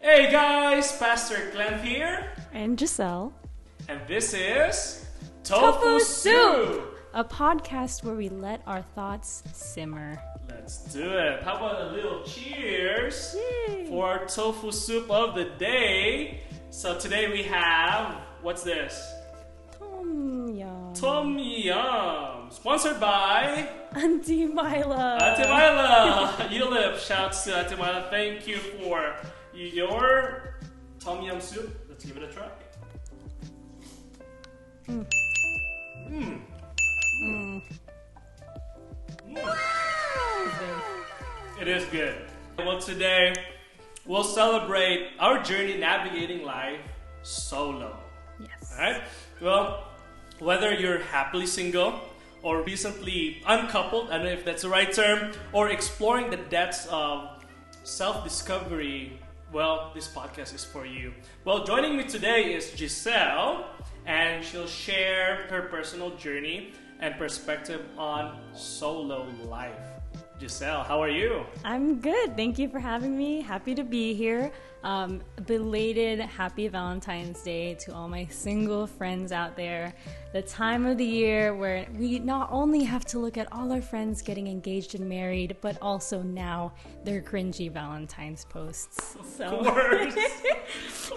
Hey guys, Pastor Glenn here, And Giselle. and this is Tofu Soup. A podcast where we let our thoughts simmer. Let's do it. How about a little cheers Yay. for our tofu soup of the day? So today we have, what's this? Tom yum. Tom Yum, sponsored by Auntie Mila. Ate Mila. Ulip, shouts to Ate Mila. Thank you for your Tom Yum soup. Let's give it a try. It is good. Well, today we'll celebrate our journey navigating life solo. Yes. Alright? Well, whether you're happily single or recently uncoupled, I don't know if that's the right term, or exploring the depths of self-discovery, well, this podcast is for you. Well, joining me today is Giselle, and she'll share her personal journey and perspective on solo life. Giselle, how are you? I'm good. Thank you for having me. Happy to be here. Belated happy Valentine's Day to all my single friends out there. The time of the year where we not only have to look at all our friends getting engaged and married, but also now their cringy Valentine's posts. Of course.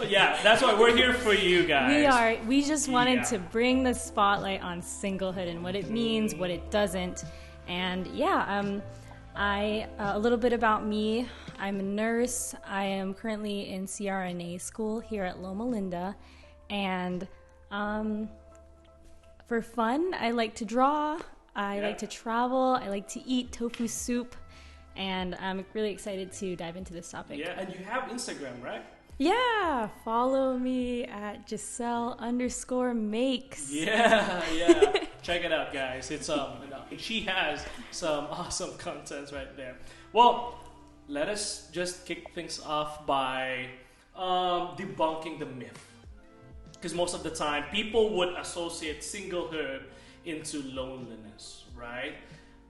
Yeah, that's why we're here for you guys. We just wanted to bring the spotlight on singlehood and what it means, what it doesn't. And a little bit about me. I'm a nurse. I am currently in CRNA school here at Loma Linda. And for fun, I like to draw. I like to travel. I like to eat tofu soup. And I'm really excited to dive into this topic. Yeah, and you have Instagram, right? Yeah, follow me at Giselle_makes. Yeah. Check it out, guys. It's she has some awesome contents right there. Well, let us just kick things off by debunking the myth. Because most of the time, people would associate singlehood into loneliness, right?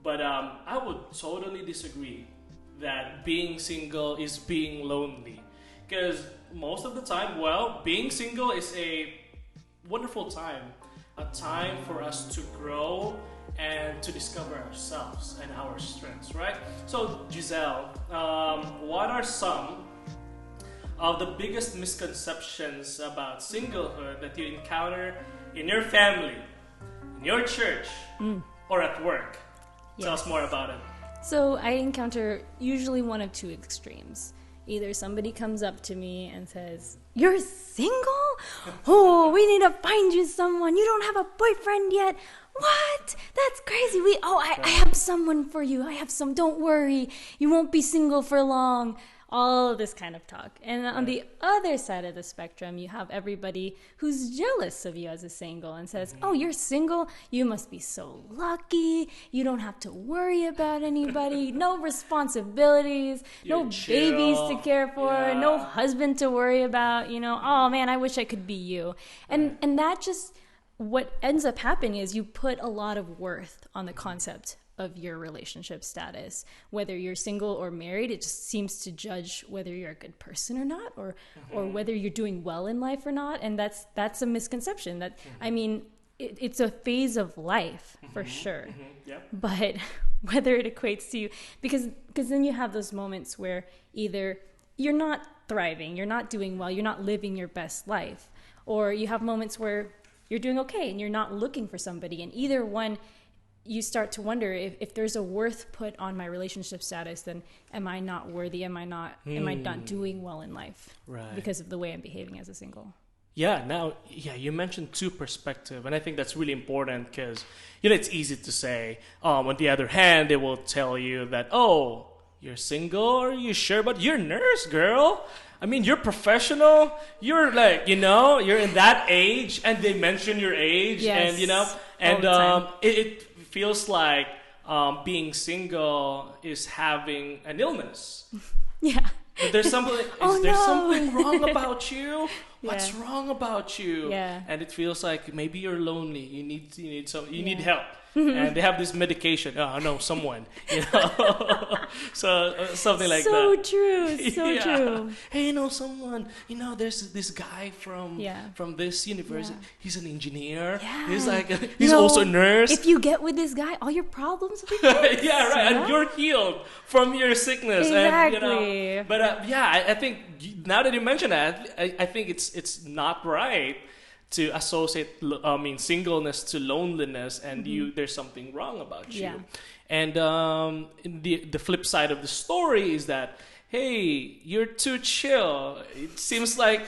But I would totally disagree that being single is being lonely. Because most of the time, being single is a wonderful time. A time for us to grow and to discover ourselves and our strengths, right? So, Giselle, what are some of the biggest misconceptions about singlehood that you encounter in your family, in your church, or at work? Yes. Tell us more about it. So I encounter usually one of two extremes. Either somebody comes up to me and says, "You're single? Oh, we need to find you someone. You don't have a boyfriend yet. What? That's crazy. I have someone for you. Don't worry. You won't be single for long." All of this kind of talk. And on the other side of the spectrum, you have everybody who's jealous of you as a single and says, "Oh, you're single? You must be so lucky. You don't have to worry about anybody. No responsibilities. You're no chill. babies to care for. Yeah. No husband to worry about. Oh man, I wish I could be you." And that just, what ends up happening is you put a lot of worth on the concept of your relationship status. Whether you're single or married, it just seems to judge whether you're a good person or not, or whether you're doing well in life or not. And that's a misconception. That I mean, it's a phase of life for sure. But whether it equates to you, because then you have those moments where either you're not thriving, you're not doing well, you're not living your best life, or you have moments where you're doing okay and you're not looking for somebody. And either one, you start to wonder if there's a worth put on my relationship status, then am I not worthy? Am I not doing well in life? Right. Because of the way I'm behaving as a single. Yeah, you mentioned two perspectives, and I think that's really important because, it's easy to say. On the other hand, they will tell you that, "Oh, you're single? Are you sure? But you're a nurse, girl. I mean, you're professional. You're like, you're in that age," and they mention your age, yes. and it feels like being single is having an illness. Yeah. But there's something. There's something wrong about you? What's wrong about you? Yeah. And it feels like maybe you're lonely. You need help. and they have this medication. Oh, I know someone, so something like So that. true. So Yeah. true. Hey, someone. There's this guy from this university. Yeah. He's an engineer. Yeah. He's like he's also a nurse. If you get with this guy, all your problems will be fixed. Yeah, right. And you're healed from your sickness. Exactly. And, but I think now that you mention that, I think it's not right to associate singleness to loneliness, and there's something wrong about you. Yeah. And the flip side of the story is that, hey, you're too chill. It seems like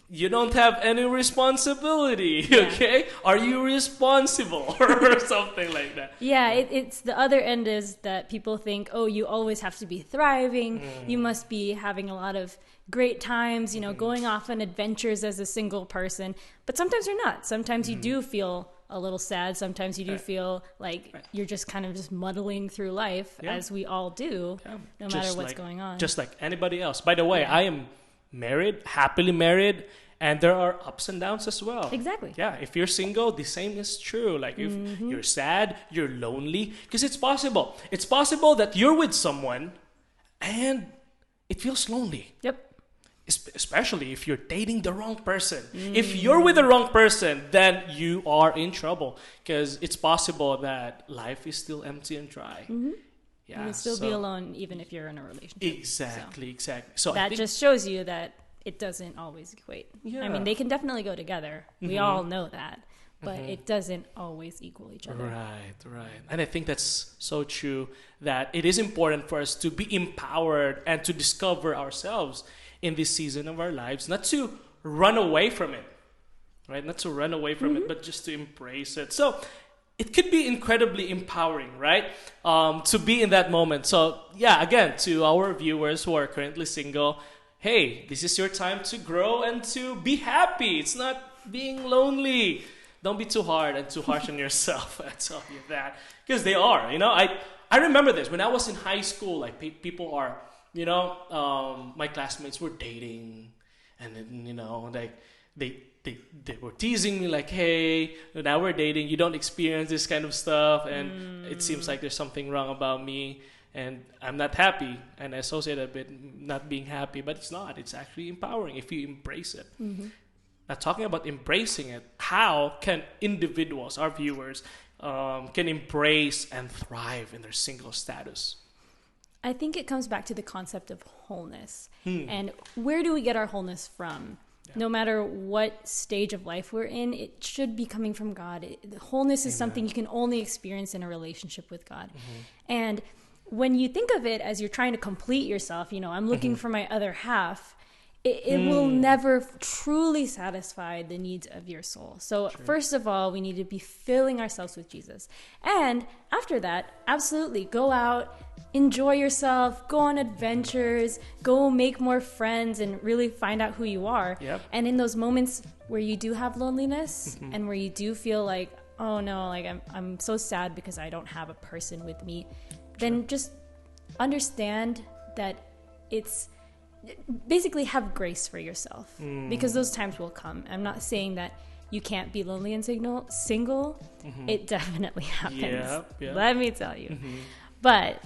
you don't have any responsibility. Yeah. Okay, are you responsible or something like that? Yeah, it's the other end is that people think, oh, you always have to be thriving. You must be having a lot of great times, going off on adventures as a single person. But sometimes you're not. Sometimes you do feel a little sad. Sometimes you do feel like you're just kind of just muddling through life, as we all do, no matter what's going on. Just like anybody else. By the way, I am married, happily married, and there are ups and downs as well. Exactly. Yeah, if you're single, the same is true. Like if you're sad, you're lonely, because it's possible. It's possible that you're with someone and it feels lonely. Yep. Especially if you're dating the wrong person. If you're with the wrong person, then you are in trouble, because it's possible that life is still empty and dry. Yeah, You'll still be alone even if you're in a relationship. Exactly. So that just shows you that it doesn't always equate. Yeah. I mean, they can definitely go together. We all know that. But it doesn't always equal each other. Right. And I think that's so true, that it is important for us to be empowered and to discover ourselves in this season of our lives, not to run away from it, right? Not to run away from it, but just to embrace it. So it could be incredibly empowering, right? To be in that moment. So yeah, again, to our viewers who are currently single, hey, this is your time to grow and to be happy. It's not being lonely. Don't be too hard and too harsh on yourself. I tell you that, because they are. I remember this when I was in high school. Like people are, my classmates were dating, and then like they were teasing me like, hey, now we're dating. You don't experience this kind of stuff, and it seems like there's something wrong about me, and I'm not happy. And I associate a bit not being happy, but it's not. It's actually empowering if you embrace it. Now, talking about embracing it, how can individuals, our viewers, can embrace and thrive in their single status? I think it comes back to the concept of wholeness. And where do we get our wholeness from? Yeah. No matter what stage of life we're in, it should be coming from God. Wholeness is something you can only experience in a relationship with God. And when you think of it as you're trying to complete yourself, I'm looking for my other half, it will never truly satisfy the needs of your soul. So first of all, we need to be filling ourselves with Jesus. And after that, absolutely, go out, enjoy yourself, go on adventures, go make more friends, and really find out who you are. Yep. And in those moments where you do have loneliness and where you do feel like, oh no, like I'm so sad because I don't have a person with me, then just understand that it's basically have grace for yourself, because those times will come. I'm not saying that you can't be lonely and single. It definitely happens. Yep. Let me tell you. But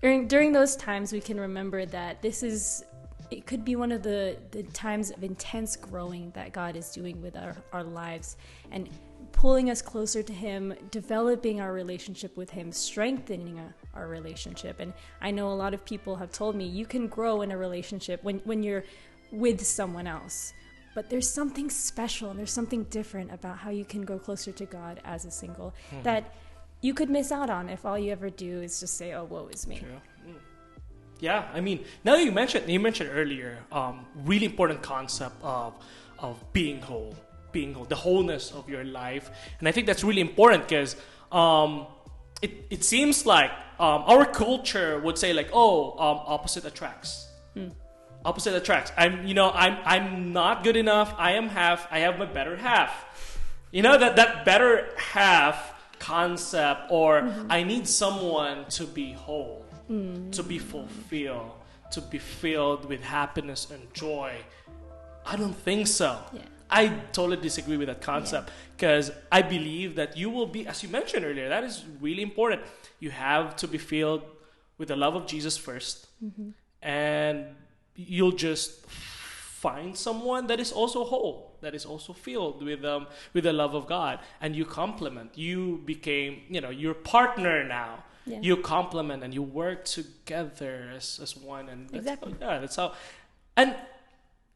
during those times, we can remember that it could be one of the times of intense growing that God is doing with our lives, and pulling us closer to Him, developing our relationship with Him, strengthening our relationship. And I know a lot of people have told me you can grow in a relationship when you're with someone else. But there's something special and there's something different about how you can grow closer to God as a single that you could miss out on if all you ever do is just say, oh, woe is me. True. Yeah, I mean, now you mentioned earlier, really important concept of being whole, the wholeness of your life. And I think that's really important because it seems like our culture would say like, opposite attracts. Opposite attracts. I'm not good enough. I have my better half. That better half concept, or I need someone to be whole, to be fulfilled, to be filled with happiness and joy. I don't think so. Yeah. I totally disagree with that concept because I believe that you will be, as you mentioned earlier, that is really important. You have to be filled with the love of Jesus first, and you'll just find someone that is also whole, that is also filled with the love of God, and you complement. You became, your partner now. Yeah. You complement and you work together as one, and that's how. And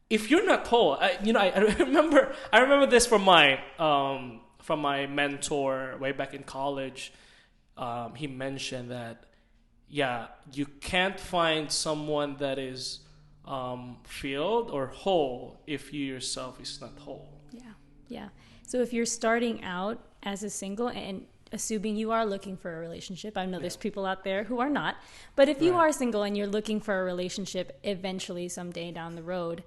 if you're not whole, I remember this from my mentor way back in college. He mentioned that you can't find someone that is filled or whole if you yourself is not whole. Yeah. So if you're starting out as a single and assuming you are looking for a relationship, I know there's people out there who are not, but if you are single and you're looking for a relationship eventually someday down the road,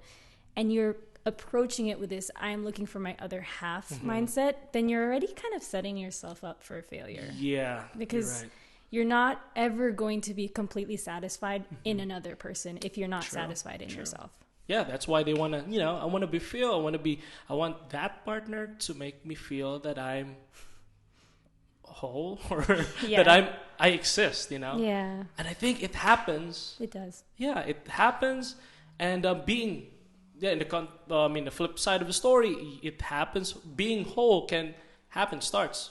and you're approaching it with this I'm looking for my other half mindset, then you're already kind of setting yourself up for failure. Yeah. Because you're not ever going to be completely satisfied in another person if you're not satisfied in yourself. Yeah, that's why they want to, I want to be filled. I want that partner to make me feel that I'm whole or that I exist, Yeah. And I think it happens. It does. Yeah, it happens. And being, the flip side of the story, it happens. Being whole starts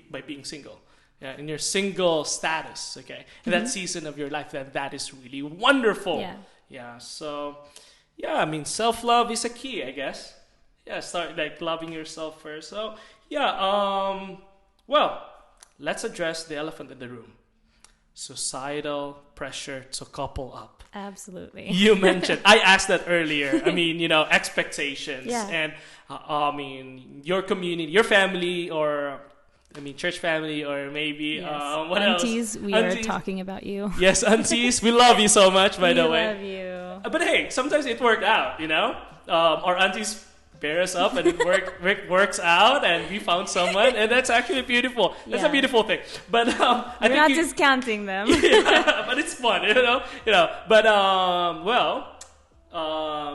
by being single. Yeah, in your single status, okay? In that season of your life, that is really wonderful. Yeah. Yeah, so, self-love is a key, I guess. Yeah, start loving yourself first. So, let's address the elephant in the room. Societal pressure to couple up. Absolutely. You mentioned, I asked that earlier. Expectations. Yeah. And, your community, your family, or... church family, or maybe what aunties, else? We are talking about you. Yes, aunties, we love you so much, by the way. We love you. But hey, sometimes it worked out, Our aunties pair us up and it works out, and we found someone, and that's actually beautiful. That's a beautiful thing. But we're not discounting them. Yeah, but it's fun, But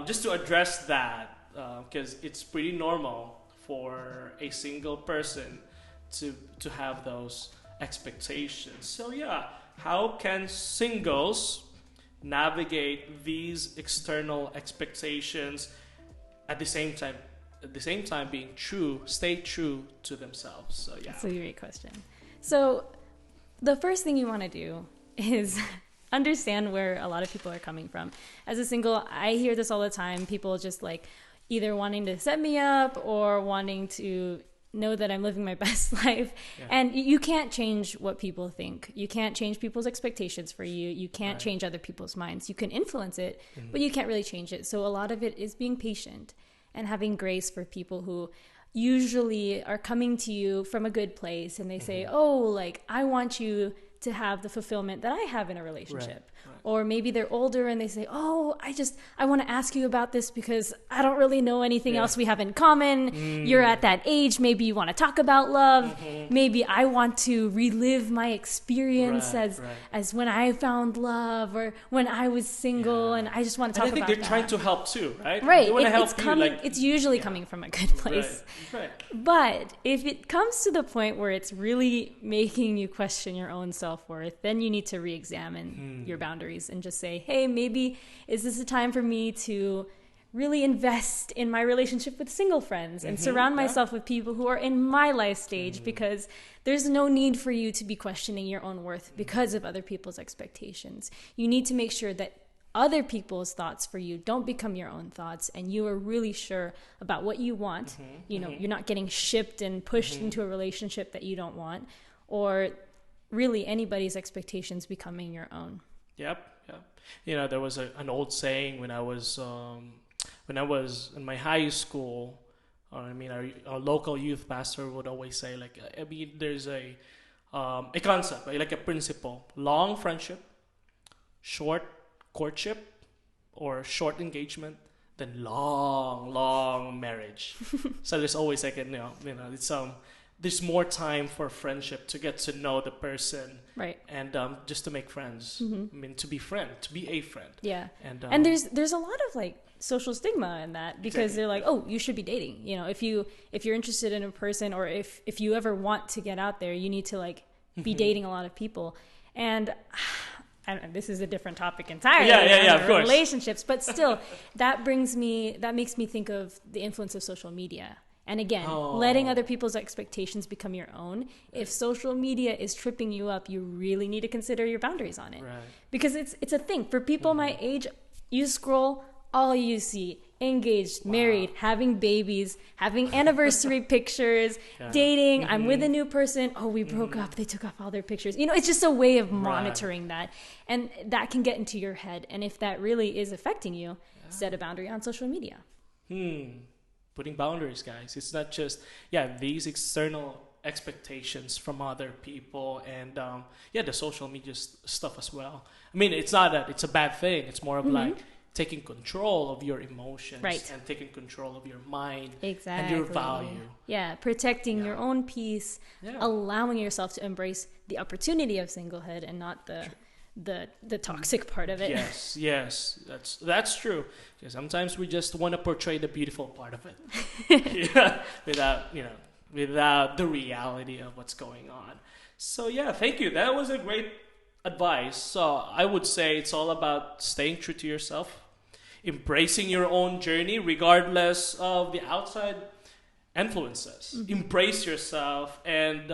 just to address that, because it's pretty normal for a single person to have those expectations. So how can singles navigate these external expectations at the same time stay true to themselves? So that's a great question. So the first thing you want to do is understand where a lot of people are coming from. As a single, I hear this all the time. People just either wanting to set me up or wanting to know that I'm living my best life. Yeah. And you can't change what people think. You can't change people's expectations for you. You can't change other people's minds. You can influence it, but you can't really change it. So a lot of it is being patient and having grace for people who usually are coming to you from a good place, and they say, I want you to have the fulfillment that I have in a relationship. Right. Or maybe they're older and they say, I want to ask you about this because I don't really know anything else we have in common. You're at that age. Maybe you want to talk about love. Maybe I want to relive my experience as when I found love or when I was single, and I just want to talk about that. I think they're trying to help too, right? Right. They want to help you. It's usually coming from a good place. Right. But if it comes to the point where it's really making you question your own self-worth, then you need to re-examine your boundaries and just say, hey, maybe is this a time for me to really invest in my relationship with single friends and surround myself with people who are in my life stage, because there's no need for you to be questioning your own worth because of other people's expectations. You need to make sure that other people's thoughts for you don't become your own thoughts, and you are really sure about what you want. You're not getting shipped and pushed into a relationship that you don't want, or really anybody's expectations becoming your own. Yep. There was an old saying when I was in my high school. Our local youth pastor would always say, there's a concept, like a principle: long friendship, short courtship, or short engagement, then long marriage. So there's always it's there's more time for friendship, to get to know the person, right? And just to make friends. To be a friend. Yeah. And there's a lot of social stigma in that, because they're like, oh, you should be dating. You know, if you're interested in a person, or if you ever want to get out there, you need to like be dating a lot of people. And I don't know, this is a different topic entirely. Of course. Relationships, but still, that makes me think of the influence of social media. And again, letting other people's expectations become your own. If social media is tripping you up, you really need to consider your boundaries on it. Right. Because it's a thing. For people my age, you scroll, all you see, engaged, married, having babies, having anniversary pictures, dating, I'm with a new person, oh, we broke up, they took off all their pictures. You know, it's just a way of monitoring that. And that can get into your head. And if that really is affecting you, set a boundary on social media. Putting boundaries, guys. It's not just these external expectations from other people, and the social media stuff as well. I mean, it's not that it's a bad thing. It's more of like taking control of your emotions, and taking control of your mind and your value. Yeah, protecting your own peace, allowing yourself to embrace the opportunity of singlehood and not the toxic part of it. Yes, that's true. Because sometimes we just want to portray the beautiful part of it, without the reality of what's going on. So thank you. That was a great advice. So I would say it's all about staying true to yourself, embracing your own journey regardless of the outside influences. Embrace yourself and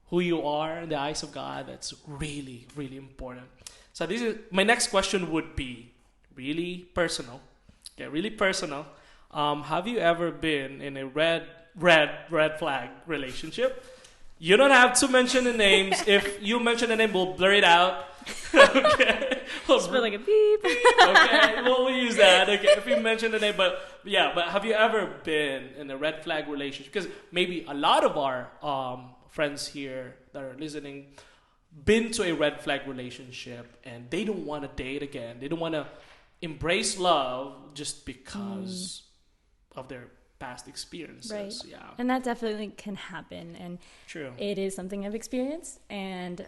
who you are in the eyes of God. That's really, really important. So my next question would be really personal. Okay, really personal. Have you ever been in a red flag relationship? You don't have to mention the names. If you mention the name, we'll blur it out. Okay. Just put like a beep. Okay, we'll use that. Okay, if you mention the name, but have you ever been in a red flag relationship? Because maybe a lot of our friends here that are listening been to a red flag relationship and they don't want to date again. They don't want to embrace love just because of their past experiences. Right. Yeah. And that definitely can happen. And it is something I've experienced. And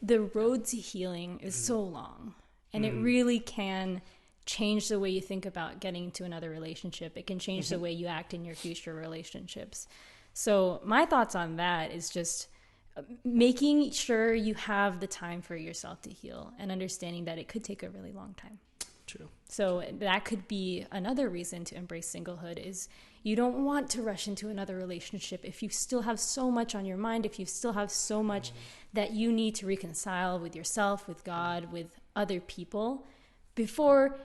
the road to healing is so long. And it really can change the way you think about getting into another relationship. It can change the way you act in your future relationships. So my thoughts on that is just making sure you have the time for yourself to heal and understanding that it could take a really long time. True. So that could be another reason to embrace singlehood is you don't want to rush into another relationship if you still have so much on your mind, if you still have so much that you need to reconcile with yourself, with God, with other people before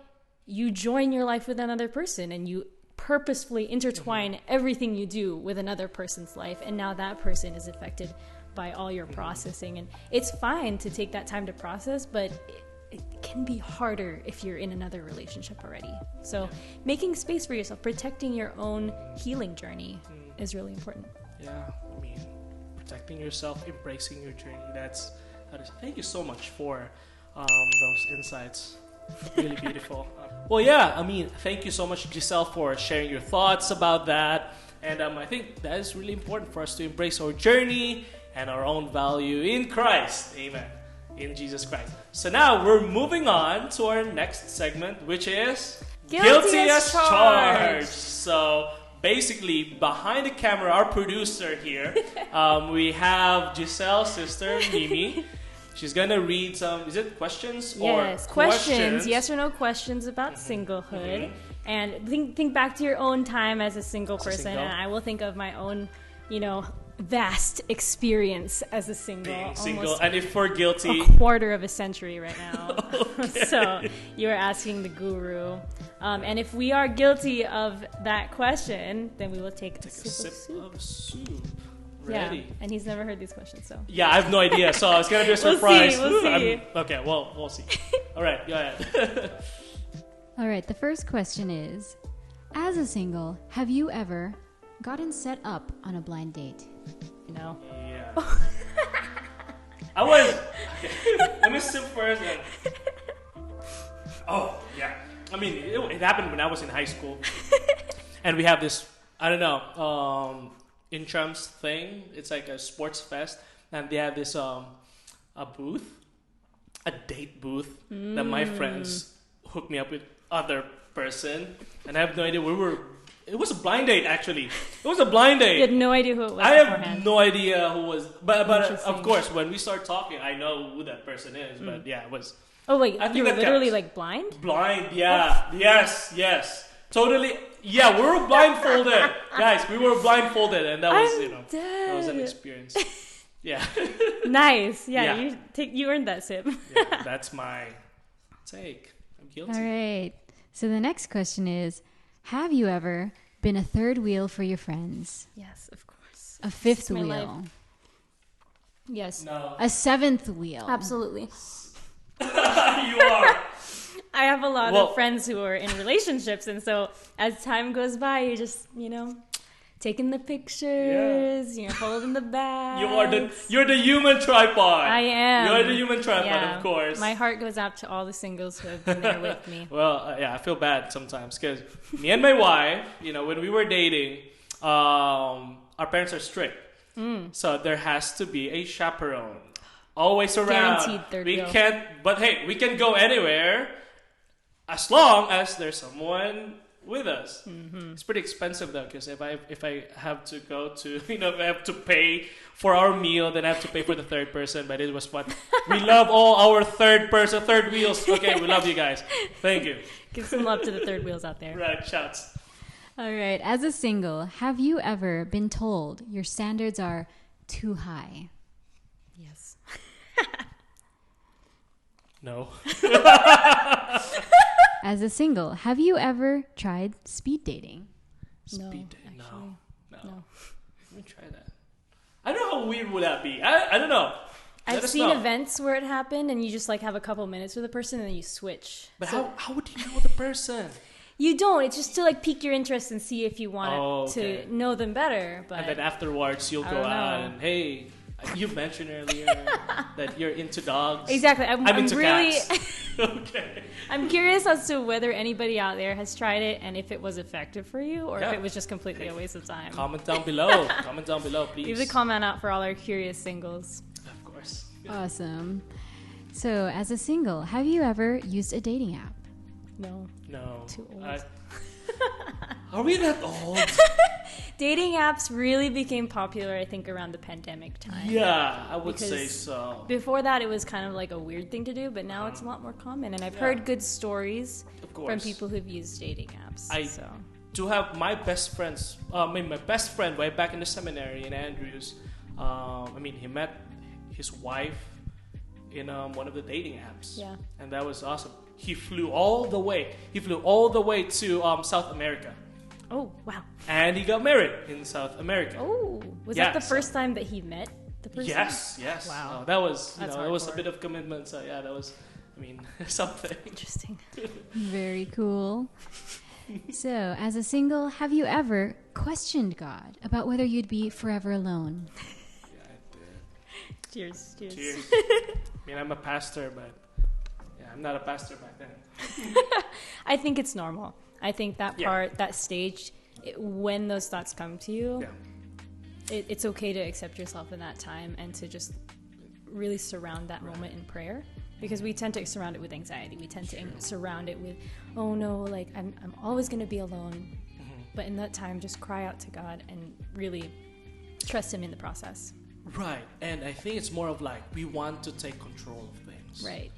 you join your life with another person and you purposefully intertwine everything you do with another person's life, and now that person is affected by all your processing. And it's fine to take that time to process, but it can be harder if you're in another relationship already. So making space for yourself, protecting your own healing journey is really important. I mean, protecting yourself, embracing your journey, that is. Thank you so much for those insights. Really beautiful. I mean, thank you so much, Giselle, for sharing your thoughts about that. And I think that is really important for us to embrace our journey and our own value in Christ. Amen. In Jesus Christ. So now we're moving on to our next segment, which is Guilty as Charged. So basically, behind the camera, our producer here, we have Giselle's sister, Mimi. She's going to read some, is it questions? Yes, questions. Yes or no questions about singlehood. And think back to your own time as a single person. And I will think of my own, vast experience as a single. Being single. And if we're guilty. A quarter of a century right now. So you are asking the guru. And if we are guilty of that question, then we will take a sip of soup. Ready. Yeah, and he's never heard these questions, so. Yeah, I have no idea, so it's going to be a surprise. We'll see. Okay, well, we'll see. All right, go ahead. All right, the first question is, as a single, have you ever gotten set up on a blind date? No. Yeah. I was... Okay. Let me sip first. Oh, yeah. I mean, it happened when I was in high school. And we have this, I don't know, Intrams thing. It's like a sports fest, and they have this a booth, a date booth that my friends hooked me up with other person, and I have no idea. It was a blind date, actually. It was a blind date. You had no idea who it was I beforehand. have no idea who was, but Interesting. of course, when we start talking, I know who that person is. But yeah, it was Oh wait, I think you were that literally counts. like blind? blind. Yeah, yes, totally. Yeah, we were blindfolded, guys. We were blindfolded, and that was I'm that was an dead. experience. Yeah, Nice. Yeah, Yeah. you earned that sip. yeah, that's my take. I'm guilty. All right. So the next question is, have you ever been a third wheel for your friends? Yes, of course. A fifth It's my wheel? life. Yes. No, A seventh wheel? Absolutely. you are. I have a lot Well- of friends who are in relationships, and so as time goes by, you're just, taking the pictures, you're holding the bag. You're the human tripod. I am. You're the human tripod, Yeah. of course. My heart goes out to all the singles who have been there with me. Well, yeah, I feel bad sometimes because me and my wife, when we were dating, our parents are strict, so there has to be a chaperone always around. Guaranteed third we wheel. can't, but hey, we can go anywhere as long as there's someone with us. It's pretty expensive though, because if I have to go to if I have to pay for our meal, then I have to pay for the third person. But it was fun. We love all our third wheels. Okay, we love you guys. Thank you. Give some love to the third wheels out there. Right, shouts. All right. As a single, have you ever been told your standards are too high? Yes. No. As a single, have you ever tried speed dating? Speed dating? No. No. Let me try that. I don't know how weird would that be. I don't know. Let I've us seen know. events where it happened, and you just have a couple minutes with a person, and then you switch. But So- how would you know the person? You don't. It's just to pique your interest and see if you want okay. to know them better. But And then afterwards, you'll I go don't out know. and hey, you mentioned earlier that you're into dogs. exactly, I'm into really. cats. Okay. I'm curious as to whether anybody out there has tried it and if it was effective for you or Yeah. if it was just completely a waste of time. Comment down below. Comment down below, please. Leave the comment out for all our curious singles. Of course. Awesome. So, as a single, have you ever used a dating app? No. No. Too old. Are we that old? Dating apps really became popular, I think, around the pandemic time. Yeah, I would Because say so. Before that, it was kind of like a weird thing to do, but now it's a lot more common. And I've heard good stories Of course. from people who've used dating apps. So To have my best friends, my best friend way back in the seminary in Andrews, he met his wife in one of the dating apps. Yeah. And that was awesome. He flew all the way. To South America. Oh, wow. And he got married in South America. Oh, was Yeah, that the so- first time that he met the person? Yes. Wow. That was, That's that was a hardcore. bit of commitment. So yeah, that was, something. Interesting. Very cool. So, as a single, have you ever questioned God about whether you'd be forever alone? Yeah, I did. Cheers. Cheers. I'm a pastor, but yeah, I'm not a pastor back then. I think it's normal. I think that Yeah. part, that stage, when those thoughts come to you, Yeah. it's okay to accept yourself in that time and to just really surround that moment in prayer, because we tend to surround it with anxiety. We tend to surround it with, oh no, I'm always going to be alone. Mm-hmm. But in that time, just cry out to God and really trust Him in the process. Right. And I think it's more of we want to take control of things. Right.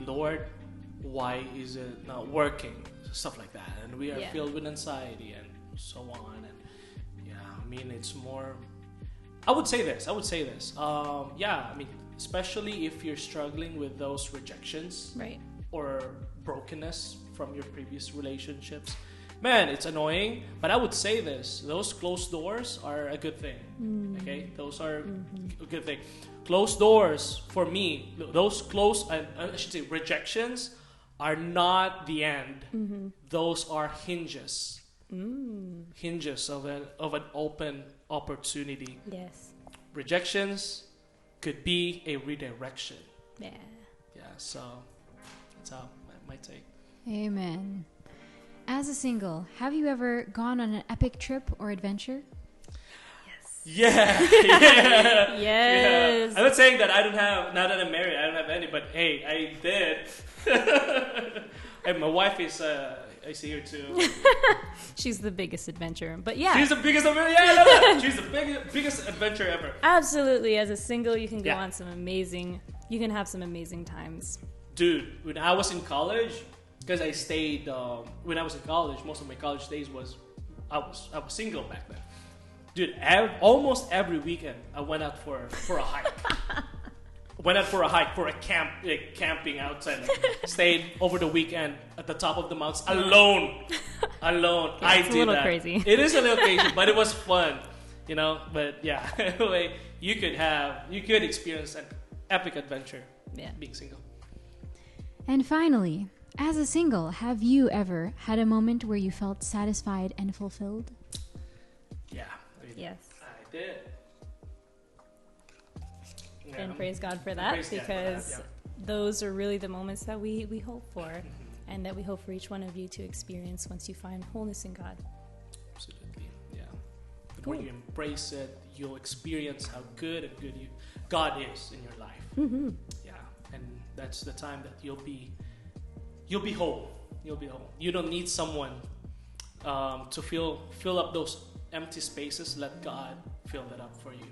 Lord, why is it not working? Stuff like that. And we are Yeah. filled with anxiety and so on. And it's more. I would say this. Especially if you're struggling with those rejections Right. or brokenness from your previous relationships. Man, it's annoying, but I would say this. Those closed doors are a good thing. Okay? Those are a good thing. Closed doors, for me, rejections are not the end. Those are hinges. Hinges of an open opportunity. Yes. Rejections could be a redirection. Yeah. Yeah, so that's how my take. Amen. As a single, have you ever gone on an epic trip or adventure? Yeah. Yes. Yeah. I'm not saying that I don't have, now that I'm married, I don't have any, but hey, I did. And my wife is a I see her too. She's the biggest adventurer. But yeah. She's the biggest adventure. Yeah, I love that. She's the biggest adventure ever. Absolutely. As a single, you can go Yeah. on you can have some amazing times. Dude, when I was in college, because I stayed, when I was in college, most of my college days I was single back then. Dude, almost every weekend I went out for a hike. For a camping outside. Stayed over the weekend at the top of the mountains alone. Yeah, I it's did a little that. crazy. It is a little crazy, but it was fun, you know. But yeah, anyway, you could experience an epic adventure. Yeah. Being single. And finally, as a single, have you ever had a moment where you felt satisfied and fulfilled? Yeah. Yes. I did. Yeah. And praise God for that, Praise God for because that, those are really the moments that we hope for, and that we hope for each one of you to experience once you find wholeness in God. Absolutely. Yeah. The Cool. more you embrace it, you'll experience how good God is in your life. Mm-hmm. Yeah. And that's the time that you'll be whole. You'll be whole. You don't need someone to fill up those empty spaces. Let God fill that up for you.